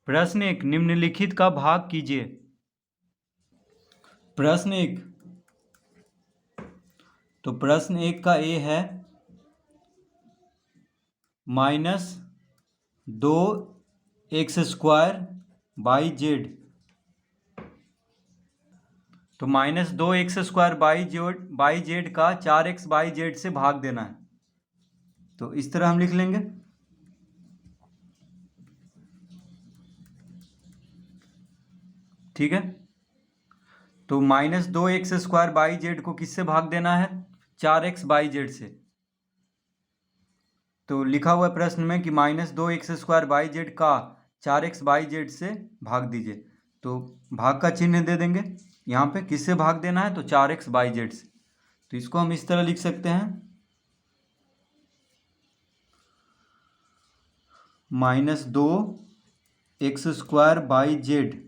प्रश्न 1 निम्नलिखित का भाग कीजिए। प्रश्न 1, तो प्रश्न 1 का ए है -2x² बाई जेड। तो -2x² बाई जेड का 4x बाई जेड से भाग देना है। तो इस तरह हम लिख लेंगे। ठीक है, तो -2x² बाई जेड को किससे भाग देना है? 4x बाई जेड से। तो लिखा हुआ है प्रश्न में कि -2x² बाई जेड का 4x बाई जेड से भाग दीजिए। तो भाग का चिन्ह दे देंगे यहाँ पे। किससे भाग देना है? तो 4x बाई जेड से। तो इसको हम इस तरह लिख सकते हैं, -2x² बाई जेड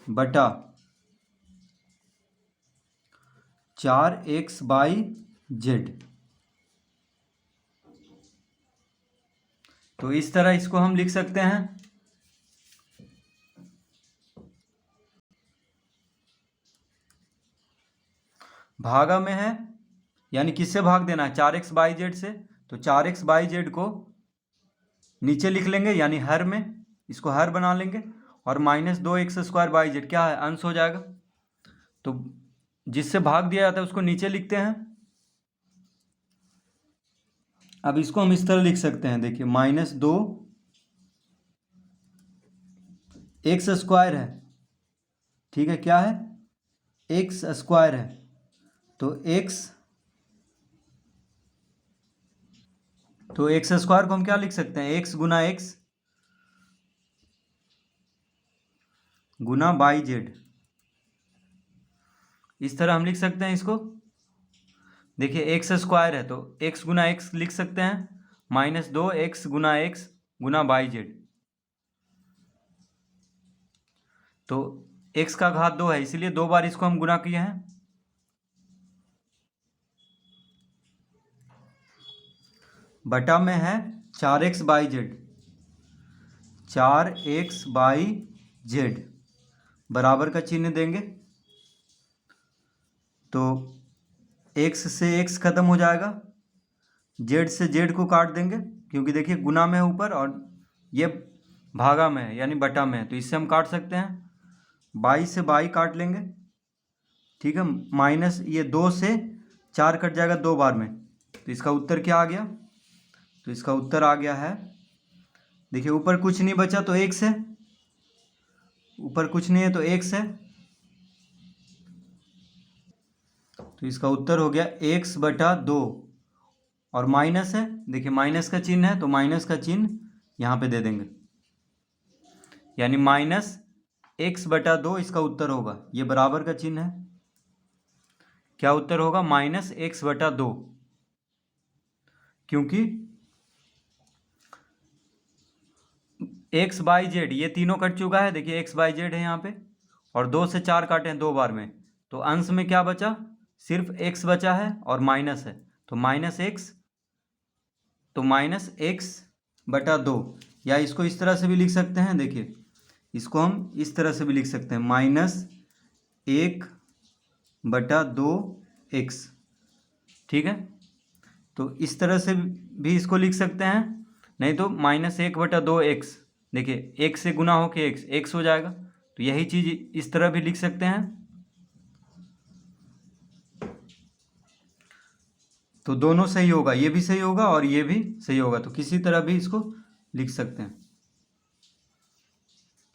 बटा 4x बाई जेड। तो इस तरह इसको हम लिख सकते हैं। भागा में है, यानी किससे भाग देना है? 4x बाई जेड से। तो 4x बाई जेड को नीचे लिख लेंगे, यानी हर में, इसको हर बना लेंगे। और -2x² बाई जेड क्या है? अंश हो जाएगा। तो जिससे भाग दिया जाता है उसको नीचे लिखते हैं। अब इसको हम इस तरह लिख सकते हैं, देखिए -2x² है। ठीक है, क्या है? x² है। तो x² को हम क्या लिख सकते हैं? x Guna x Guna by Z. इस तरह हम लिख सकते हैं इसको। देखिए x² है तो x गुना x लिख सकते हैं, -2x Guna x Guna by Z. तो x का घात 2 है, इसीलिए 2 बार इसको हम गुना किए हैं। बटा में है 4x by Z, 4x by Z बराबर का चिन्ह देंगे। तो x से x खत्म हो जाएगा, z से z को काट देंगे, क्योंकि देखिए गुना में है ऊपर और ये भागा में है यानी बटा में है, तो इससे हम काट सकते हैं। बाई से बाई काट लेंगे। ठीक है, माइनस ये 2 से 4 कट जाएगा 2 बार में। तो इसका उत्तर क्या आ गया? तो इसका उत्तर आ गया है, देखिए ऊपर कुछ नहीं बचा तो x है, ऊपर कुछ नहीं है तो x है। तो इसका उत्तर हो गया x बटा 2। और माइनस है, देखिए माइनस का चिन्ह है तो माइनस का चिन्ह यहाँ पे दे देंगे, यानी -x बटा 2 इसका उत्तर होगा। ये बराबर का चिन्ह है। क्या उत्तर होगा? -x बटा 2, क्योंकि x बाई जेड ये तीनों कट चुका है। देखिए x बाई जेड है यहाँ पे, और 2 से 4 काटे हैं 2 बार में। तो अंश में क्या बचा? सिर्फ x बचा है और माइनस है, तो -x, तो -x बटा 2। या इसको इस तरह से भी लिख सकते हैं, देखिए इसको हम इस तरह से भी लिख सकते हैं, -1 बटा 2x। ठीक है, तो इस तरह से भी इसको लिख सकते हैं, नहीं तो -1 बटा 2x। देखिए x से गुना होके x हो जाएगा, तो यही चीज़ इस तरह भी लिख सकते हैं। तो दोनों सही होगा, ये भी सही होगा और ये भी सही होगा, तो किसी तरह भी इसको लिख सकते हैं।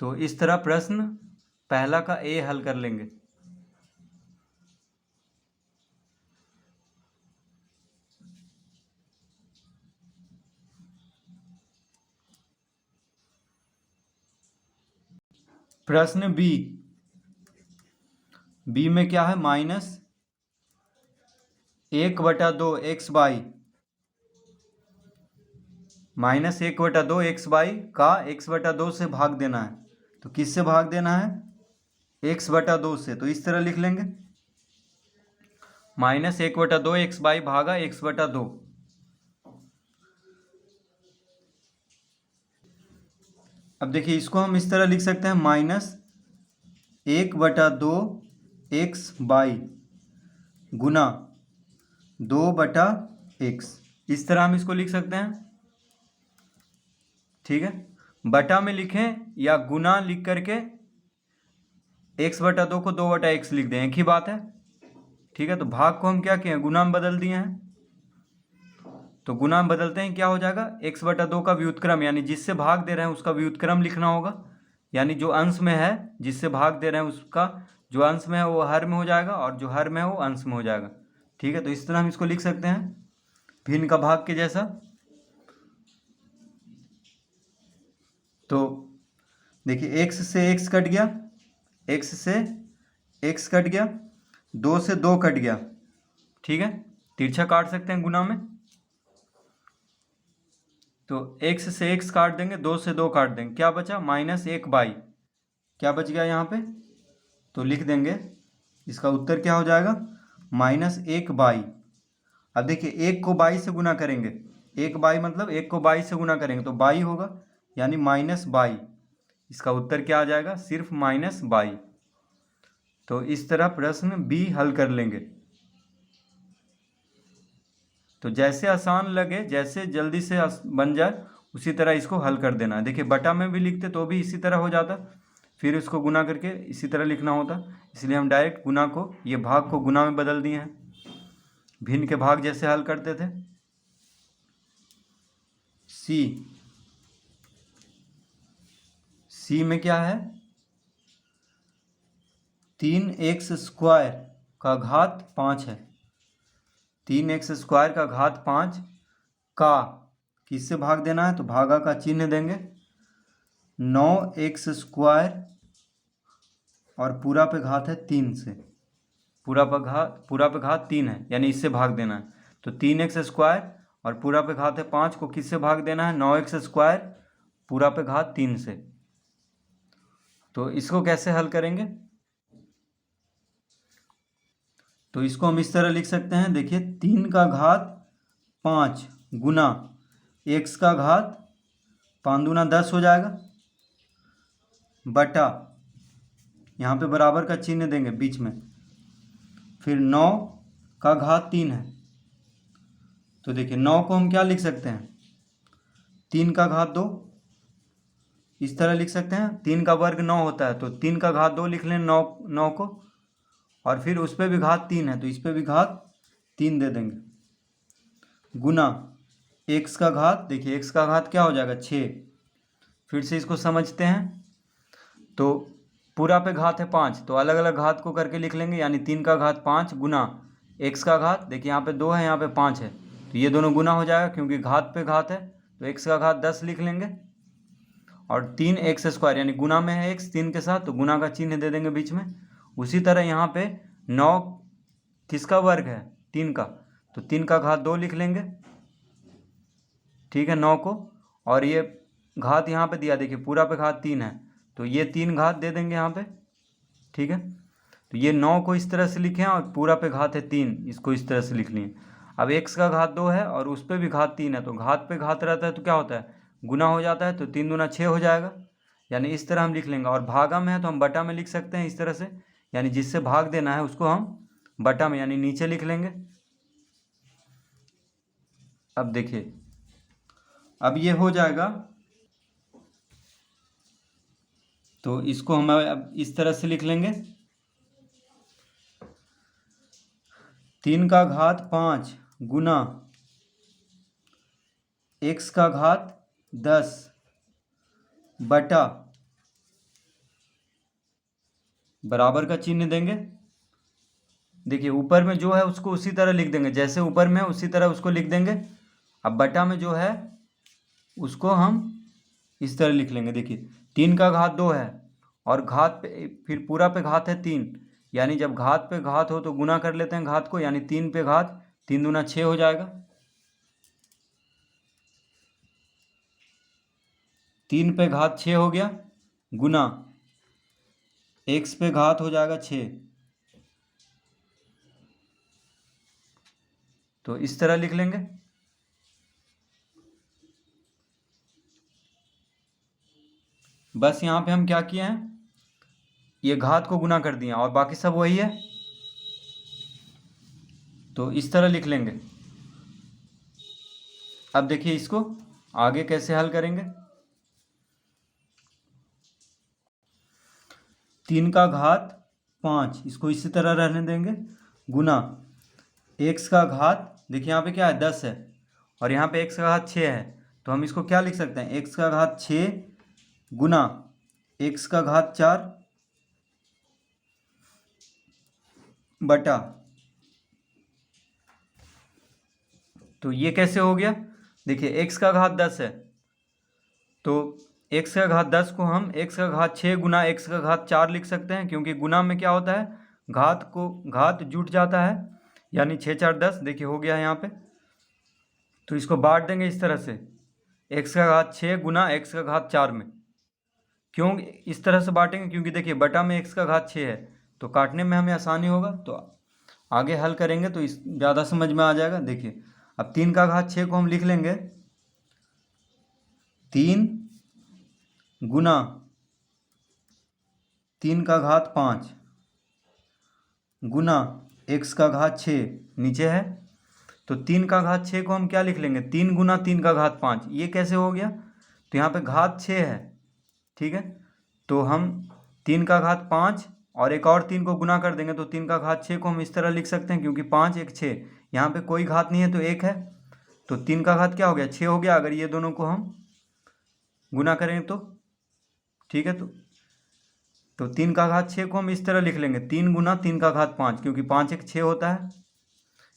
तो इस तरह प्रश्न पहला का ए हल कर लेंगे। प्रश्न बी में क्या है? -1 बटा 2x बाई, -1 बटा 2x बाई का x बटा 2 से भाग देना है। तो किससे भाग देना है? x बटा 2 से। तो इस तरह लिख लेंगे, -1 बटा 2x बाई भागा x बटा 2। अब देखिए इसको हम इस तरह लिख सकते हैं, -1/2 एक्स बाई गुना 2/x। इस तरह हम इसको लिख सकते हैं। ठीक है, बटा में लिखें या गुना लिख करके x/2 को 2/x लिख दें, एक ही बात है। ठीक है, तो भाग को हम क्या किए हैं, गुना में बदल दिए हैं। तो गुना में बदलते हैं, क्या हो जाएगा, x/2 का व्युत्क्रम, यानी जिससे भाग दे रहे हैं उसका व्युत्क्रम लिखना होगा। यानी जो अंश में है जिससे भाग दे रहे हैं उसका जो अंश में है वो हर में हो जाएगा, और जो हर में है वो अंश में हो जाएगा। ठीक है, तो इस तरह हम इसको लिख सकते हैं, भिन्न का भाग के जैसा। तो देखिए x से x कट गया, x से x कट गया, 2 से 2 कट गया। ठीक है, तिरछा काट सकते हैं गुना में। तो x से x काट देंगे, 2 से 2 काट देंगे, क्या बचा, -1/, क्या बच गया यहाँ पे, तो लिख देंगे इसका उत्तर क्या हो जाएगा, -1/। अब देखिए 1 को 22 से गुना करेंगे, 1/, मतलब 1 को 22 से गुना करेंगे तो 22 होगा, यानी -22। इसका उत्तर क्या आ जाएगा, सिर्फ -22। तो इस तरह प्रश्न बी हल कर लेंगे। तो जैसे आसान लगे, जैसे जल्दी से बन जाए उसी तरह इसको हल कर देना है। देखिए बटा में भी लिखते तो भी इसी तरह हो जाता, फिर इसको गुना करके इसी तरह लिखना होता, इसलिए हम डायरेक्ट गुना को, ये भाग को गुना में बदल दिए हैं, भिन्न के भाग जैसे हल करते थे। सी में क्या है, 3x² का घात 5 है। 3x² का घात 5 का किससे भाग देना है, तो भागा का चिन्ह देंगे, 9x² और पूरा पे घात है 3 से, पूरा पे घात 3 है, यानी इससे भाग देना है। तो 3x² और पूरा पे घात है 5 को किससे भाग देना है, 9x² पूरा पे घात 3 से। तो इसको कैसे हल करेंगे, तो इसको हम इस तरह लिख सकते हैं, देखिए 3 का घात 5 गुना x का घात 5 दूना 10 हो जाएगा, बटा यहाँ पे बराबर का चिन्ह देंगे बीच में, फिर 9 का घात 3 है। तो देखिए 9 को हम क्या लिख सकते हैं, 3 का घात 2, इस तरह लिख सकते हैं। 3 का वर्ग 9 होता है, तो 3 का घात 2 लिख लें 9 को, और फिर उस पर भी घात 3 है तो इस पर भी घात 3 दे देंगे, गुना x का घात, देखिए x का घात क्या हो जाएगा, 6। फिर से इसको समझते हैं, तो पूरा पे घात है 5 तो अलग अलग घात को करके लिख लेंगे, यानी 3 का घात 5 गुना x का घात, देखिए यहाँ पे 2 है यहाँ पे 5 है, तो ये दोनों गुना हो जाएगा क्योंकि घात पे घात है, तो x का घात 10 लिख लेंगे, और 3x² यानी गुना में है x 3 के साथ तो गुना का चिन्ह दे देंगे बीच में। उसी तरह यहाँ पे 9 किसका वर्ग है, 3 का, तो 3 का घात 2 लिख लेंगे। ठीक है, 9 को, और ये घात यहाँ पे दिया, देखिए पूरा पे घात 3 है तो ये 3 घात दे देंगे यहाँ पे। ठीक है, तो ये 9 को इस तरह से लिखें और पूरा पे घात है 3, इसको इस तरह से लिख लिए। अब x का घात 2 है और उस पर भी घात 3 है, तो घात पे घात रहता है तो क्या होता है, गुना हो जाता है, तो 3 दूना 6 हो जाएगा, यानी इस तरह हम लिख लेंगे। और भागा में है तो हम बटा में लिख सकते हैं इस तरह से, यानी जिससे भाग देना है उसको हम बटा में यानी नीचे लिख लेंगे। अब देखिए, अब ये हो जाएगा, तो इसको हम अब इस तरह से लिख लेंगे, 3 का घात 5 गुना x का घात 10 बटा, बराबर का चिन्ह देंगे। देखिए ऊपर में जो है उसको उसी तरह लिख देंगे, जैसे ऊपर में उसी तरह उसको लिख देंगे। अब बटा में जो है उसको हम इस तरह लिख लेंगे, देखिए 3 का घात 2 है और घात पे फिर पूरा पे घात है 3, यानी जब घात पे घात हो तो गुना कर लेते हैं घात को, यानी 3 पे घात 3 दूना 6 हो जाएगा, 3 पे घात 6 हो गया, गुना x पे घात हो जाएगा 6। तो इस तरह लिख लेंगे। बस यहाँ पे हम क्या किए हैं, ये घात को गुना कर दिए और बाकी सब वही है, तो इस तरह लिख लेंगे। अब देखिए इसको आगे कैसे हल करेंगे। 3 का घात 5, इसको इसी तरह रहने देंगे, गुना x का घात, देखिए यहाँ पे क्या है 10 है और यहाँ पे x का घात 6 है, तो हम इसको क्या लिख सकते हैं, x का घात 6 गुना x का घात 4 बटा, तो ये कैसे हो गया, देखिए x का घात 10 है तो x का घात 10 को हम x का घात 6 गुना x का घात 4 लिख सकते हैं, क्योंकि गुना में क्या होता है, घात जुट जाता है, यानी 6 4 10, देखिए हो गया है यहाँ पे। तो इसको बांट देंगे इस तरह से, x का घात 6 गुना x का घात 4 में। क्यों इस तरह से बांटेंगे, क्योंकि देखिए बटा में x का घात 6 है तो काटने में हमें आसानी होगा, तो आगे हल करेंगे तो इस ज़्यादा समझ में आ जाएगा। देखिए अब 3 का घात 6 को हम लिख लेंगे 3 गुना 3 का घात 5 गुना x का घात 6 नीचे है, तो 3 का घात 6 को हम क्या लिख लेंगे, 3 गुना 3 का घात 5। ये कैसे हो गया, तो यहाँ पे घात 6 है, ठीक है, तो हम 3 का घात 5 और एक और 3 को गुना कर देंगे, तो 3 का घात 6 को हम इस तरह लिख सकते हैं, क्योंकि 5 1 6, यहाँ पे कोई घात नहीं है तो 1 है, तो 3 का घात क्या हो गया, 6 हो गया अगर ये दोनों को हम गुना करें तो, ठीक है। तो 3 का घात 6 को हम इस तरह लिख लेंगे, 3 गुना 3 का घात 5, क्योंकि 5 1 6 होता है,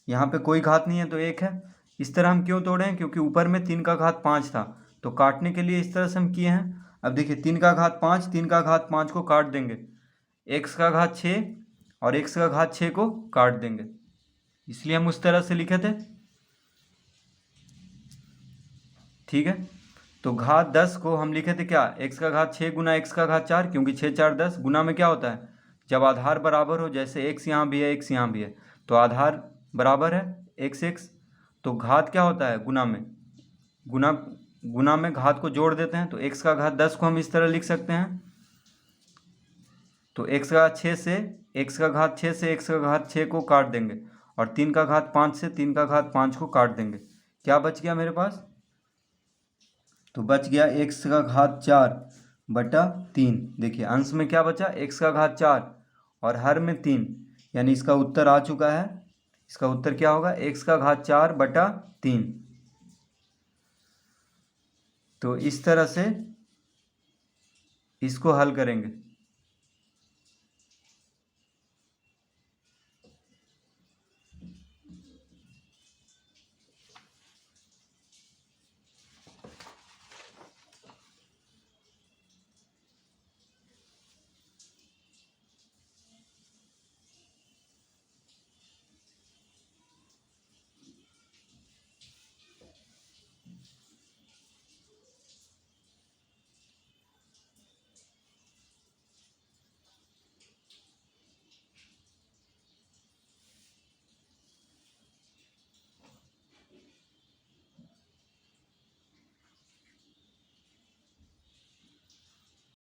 यहाँ पे कोई घात नहीं है तो 1 है। इस तरह हम क्यों तोड़े हैं, क्योंकि ऊपर में 3 का घात 5 था, तो काटने के लिए इस तरह से हम किए हैं। अब देखिए 3 का घात 5, 3 का घात 5 को काट देंगे, x का घात 6 और x का घात 6 को काट देंगे, इसलिए हम उस तरह से लिखे थे, ठीक है। तो घात 10 को हम लिखे थे क्या, x का घात 6 गुना x का घात 4, क्योंकि 6 4 10, गुना में क्या होता है, जब आधार बराबर हो, जैसे x यहाँ भी है x यहाँ भी है, तो आधार बराबर है x x, तो घात क्या होता है, गुना में, गुना में घात को जोड़ देते हैं, तो x का घात 10 को हम इस तरह लिख सकते हैं, तो x का घात 6 से x का घात 6 से x का घात 6 को काट देंगे और 3 का घात 5 से 3 का घात 5 को काट देंगे। क्या बच गया मेरे पास, तो बच गया x का घात 4 बटा 3। देखिए अंश में क्या बचा, x का घात 4 और हर में 3, यानी इसका उत्तर आ चुका है। इसका उत्तर क्या होगा, x का घात 4 बटा 3। तो इस तरह से इसको हल करेंगे।